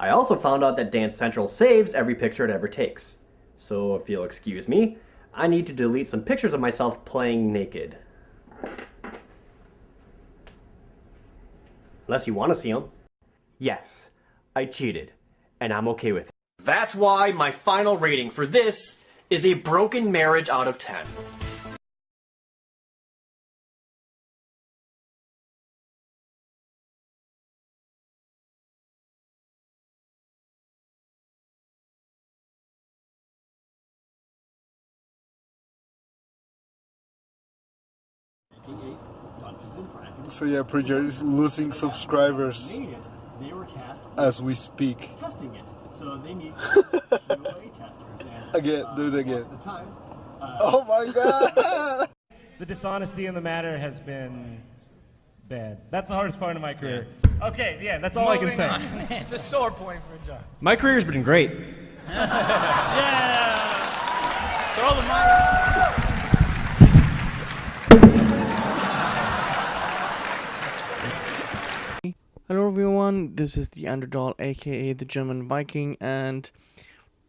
I also found out that Dance Central saves every picture it ever takes. So if you'll excuse me, I need to delete some pictures of myself playing naked. Unless you want to see them. Yes, I cheated, and I'm okay with it. That's why my final rating for this is a broken marriage out of 10. So yeah, ProJared is losing subscribers as we speak. Again, do it again. Oh my god! The dishonesty in the matter has been bad. That's the hardest part of my career. Okay, yeah, that's all I can say. It's a sore point for John. My career's been great. Yeah! Throw the mic. Hello everyone, this is the Underdog, aka the German Viking, and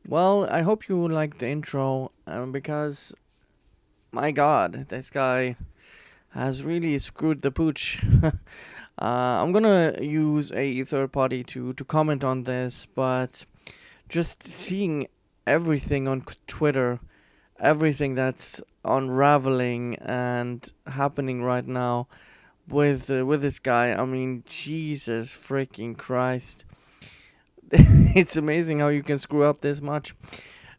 well, I hope you liked the intro, because my god, this guy has really screwed the pooch. I'm gonna use a third party to comment on this, but just seeing everything on Twitter, everything that's unraveling and happening right now with this guy, I mean, Jesus freaking Christ. It's amazing how you can screw up this much.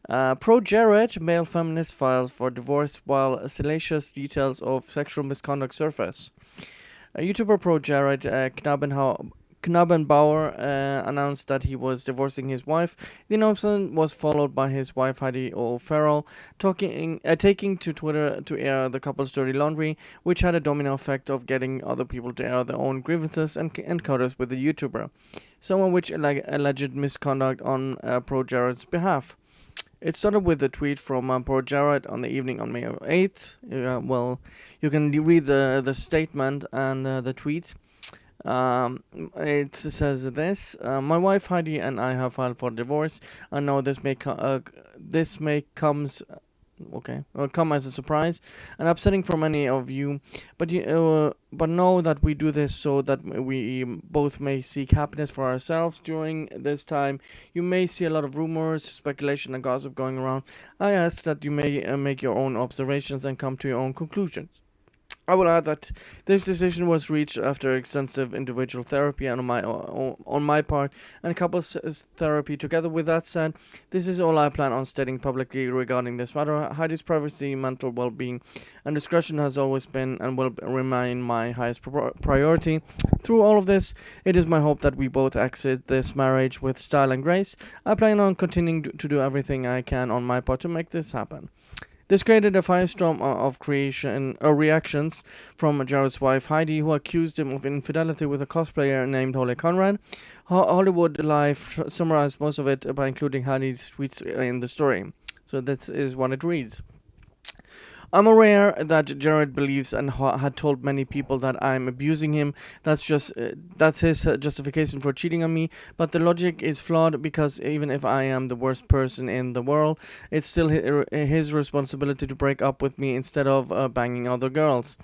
ProJared, male feminist, files for divorce while salacious details of sexual misconduct surface. YouTuber ProJared Knabenbauer announced that he was divorcing his wife. The announcement was followed by his wife Heidi O'Farrell taking to Twitter to air the couple's dirty laundry, which had a domino effect of getting other people to air their own grievances and encounters with the YouTuber, some of which alleged misconduct on ProJared's behalf. It started with a tweet from ProJared on the evening on May 8th. Well, you can read the statement and the tweet. It says this: my wife Heidi and I have filed for divorce. I know this may come as a surprise and upsetting for many of you, but know that we do this so that we both may seek happiness for ourselves. During this time, you may see a lot of rumors, speculation, and gossip going around. I ask that you may make your own observations and come to your own conclusions. I will add that this decision was reached after extensive individual therapy on my part and couples therapy. Together with that said, this is all I plan on stating publicly regarding this matter. Heidi's privacy, mental well-being, and discretion has always been and will remain my highest priority. Through all of this, it is my hope that we both exit this marriage with style and grace. I plan on continuing to do everything I can on my part to make this happen. This created a firestorm of reactions from Jared's wife Heidi, who accused him of infidelity with a cosplayer named Holly Conrad. Hollywood Life summarized most of it by including Heidi's tweets in the story. So that is what it reads. I'm aware that Jared believes and had told many people that I'm abusing him. That's his justification for cheating on me. But the logic is flawed because even if I am the worst person in the world, it's still his responsibility to break up with me instead of banging other girls.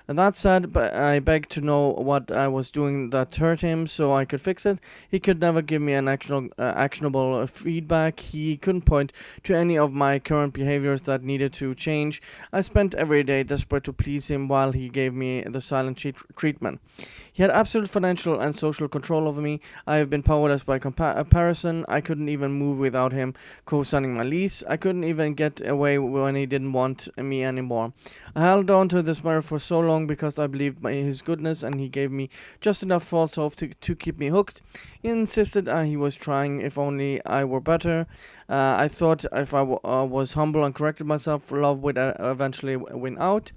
And that said, I begged to know what I was doing that hurt him so I could fix it. He could never give me an actionable feedback. He couldn't point to any of my current behaviors that needed to change. I spent every day desperate to please him while he gave me the silent treatment. He had absolute financial and social control over me. I have been powerless by comparison. I couldn't even move without him co-signing my lease. I couldn't even get away when he didn't want me anymore. I held on to this marriage for so long because I believed in his goodness, and he gave me just enough false hope to keep me hooked. He insisted he was trying if only I were better. I thought if I was humble and corrected myself, love would eventually win out.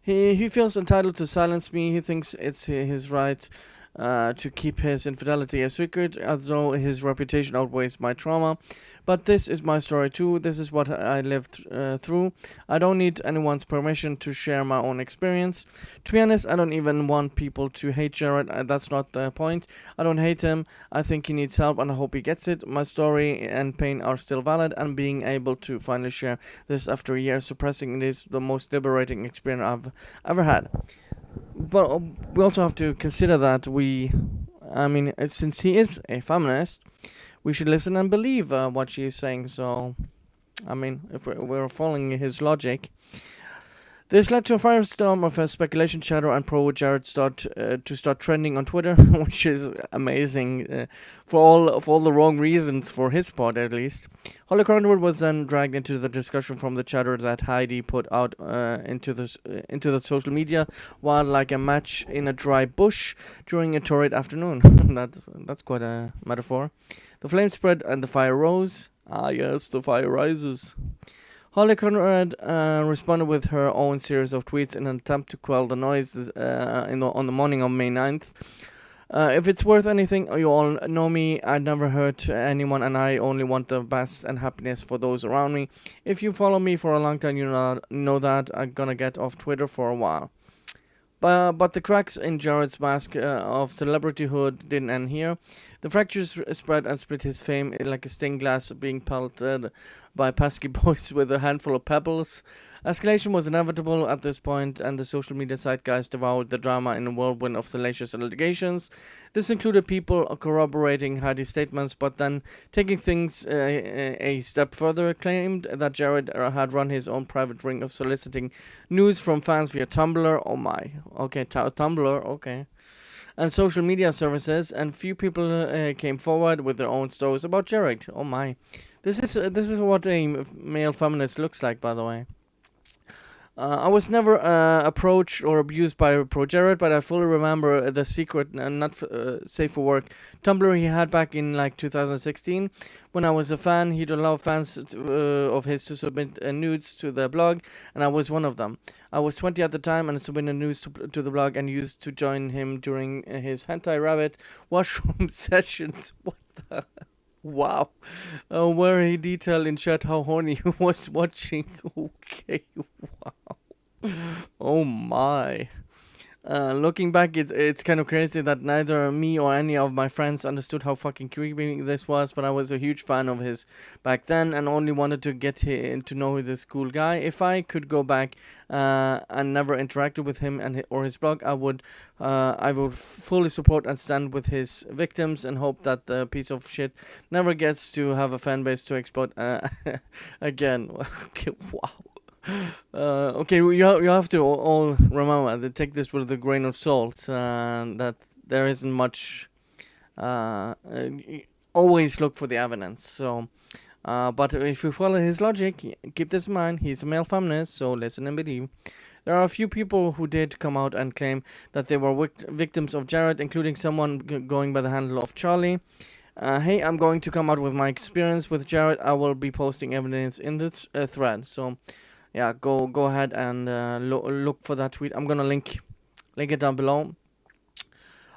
He feels entitled to silence me. He thinks it's his right to keep his infidelity a secret, as though his reputation outweighs my trauma. But this is my story too. This is what I lived through. I don't need anyone's permission to share my own experience. To be honest, I don't even want people to hate Jared. That's not the point. I don't hate him. I think he needs help and I hope he gets it. My story and pain are still valid, and being able to finally share this after a year suppressing it is the most liberating experience I've ever had. But we also have to consider that since he is a feminist, we should listen and believe what she is saying. So, if we're following his logic, this led to a firestorm of speculation, chatter, and ProJared start trending on Twitter, which is amazing for all the wrong reasons for his part, at least. Holly Conrad was then dragged into the discussion from the chatter that Heidi put out into the social media while like a match in a dry bush during a torrid afternoon. That's quite a metaphor. The flame spread and the fire rose. Ah yes, the fire rises. Holly Conrad responded with her own series of tweets in an attempt to quell the noise on the morning of May 9th. If it's worth anything, you all know me. I never hurt anyone, and I only want the best and happiness for those around me. If you follow me for a long time, you know that I'm gonna get off Twitter for a while. But the cracks in Jared's mask of celebrityhood didn't end here. The fractures spread and split his fame like a stained glass being pelted by pesky boys with a handful of pebbles. Escalation was inevitable at this point, and the social media zeitgeist devoured the drama in a whirlwind of salacious allegations. This included people corroborating Heidi's statements, but then taking things a step further, claimed that Jared had run his own private ring of soliciting news from fans via Tumblr. Oh my. Okay, Tumblr, okay. And social media services, and few people came forward with their own stories about Jared. Oh my. This is what a male feminist looks like, by the way. I was never approached or abused by ProJared, but I fully remember the secret not safe for work Tumblr he had back in like 2016. When I was a fan, he'd allow fans of his to submit nudes to the blog, and I was one of them. I was 20 at the time and submitted news to the blog and used to join him during his hentai rabbit washroom sessions. What the... Wow. Where he detailed in chat how horny he was watching. Okay, wow. Oh my. Looking back, it's kind of crazy that neither me or any of my friends understood how fucking creepy this was, but I was a huge fan of his back then and only wanted to get to know this cool guy. If I could go back and never interacted with him or his blog, I would fully support and stand with his victims and hope that the piece of shit never gets to have a fan base to exploit again. Okay, wow. Okay, you have to all remember to take this with a grain of salt. That there isn't much. Always look for the evidence. So, but if you follow his logic, keep this in mind. He's a male feminist, so listen and believe. There are a few people who did come out and claim that they were victims of Jared, including someone going by the handle of Charlie. Hey, I'm going to come out with my experience with Jared. I will be posting evidence in this thread. So. Yeah, go ahead and look for that tweet. I'm gonna link it down below.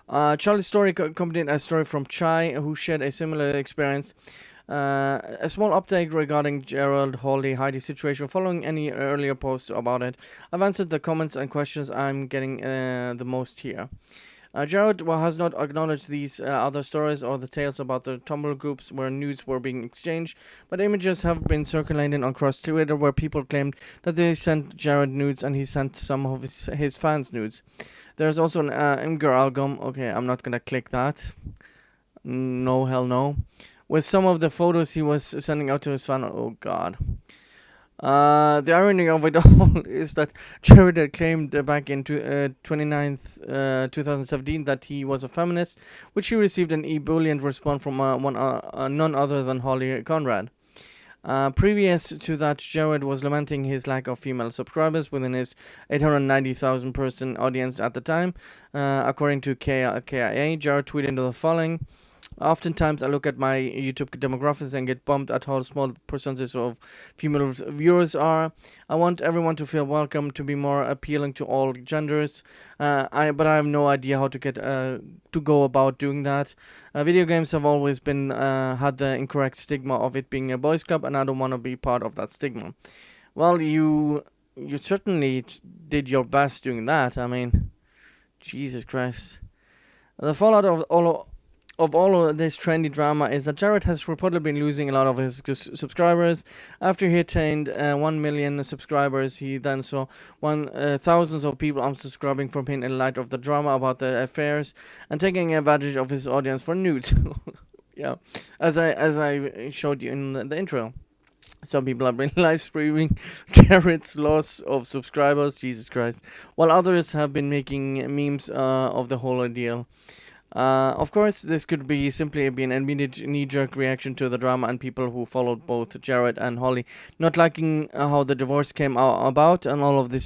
Charlie's story accompanied a story from Chai, who shared a similar experience. A small update regarding Gerald, Holly, Heidi situation following any earlier posts about it. I've answered the comments and questions I'm getting the most here. Jared has not acknowledged these other stories or the tales about the Tumblr groups where nudes were being exchanged, but images have been circulating across Twitter where people claimed that they sent Jared nudes and he sent some of his fans nudes. There's also an Imgur album. Okay, I'm not gonna click that. No, hell no. With some of the photos he was sending out to his fan. Oh god. The irony of it all is that Jared had claimed back in 2017 that he was a feminist, which he received an ebullient response from none other than Holly Conrad. Previous to that, Jared was lamenting his lack of female subscribers within his 890,000 person audience at the time. According to KIA, Jared tweeted the following. Oftentimes, I look at my YouTube demographics and get bummed at how small percentage of female viewers are. I want everyone to feel welcome, to be more appealing to all genders. But I have no idea how to get to go about doing that. Video games have always been had the incorrect stigma of it being a boys' club, and I don't want to be part of that stigma. Well, you certainly did your best doing that. I mean, Jesus Christ. The fallout of all of this trendy drama is that Jared has reportedly been losing a lot of his subscribers. After he attained 1 million subscribers, he then saw thousands of people unsubscribing from him in light of the drama about the affairs and taking advantage of his audience for nudes. Yeah, as I showed you in the intro. Some people have been live streaming Jared's loss of subscribers, Jesus Christ, while others have been making memes of the whole ordeal. Of course, this could be simply an immediate knee-jerk reaction to the drama and people who followed both Jared and Holly not liking how the divorce came about and all of the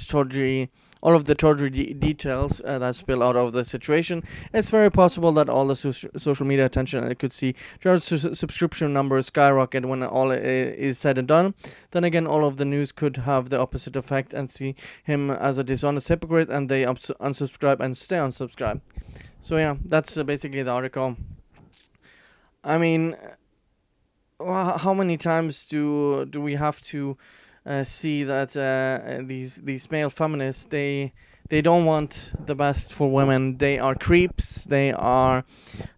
tawdry details that spill out of the situation. It's very possible that all the social media attention I could see Jared's subscription numbers skyrocket when all is said and done. Then again, all of the news could have the opposite effect and see him as a dishonest hypocrite, and they unsubscribe and stay unsubscribed. So yeah, that's basically the article. I mean, how many times do we have to see that these male feminists, they don't want the best for women. They are creeps, they are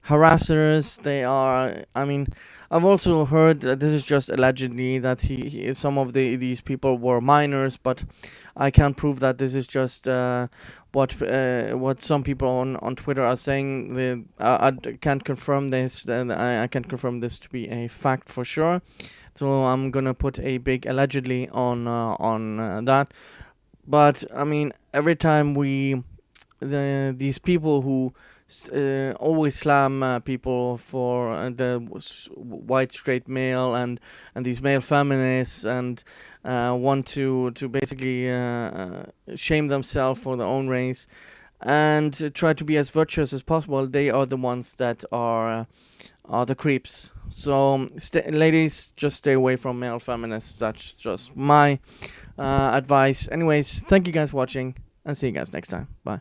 harassers, they are, I mean, I've also heard that this is just allegedly that some of these people were minors, but I can't prove that. This is just what some people on Twitter are saying. I can't confirm this. I can't confirm this to be a fact for sure. So I'm gonna put a big allegedly on that. But I mean, every time these people who always slam people for the white straight male and these male feminists and want to basically shame themselves for their own race and try to be as virtuous as possible, they are the ones that are the creeps. So ladies, just stay away from male feminists. That's just my advice. Anyways, thank you guys for watching and see you guys next time. Bye.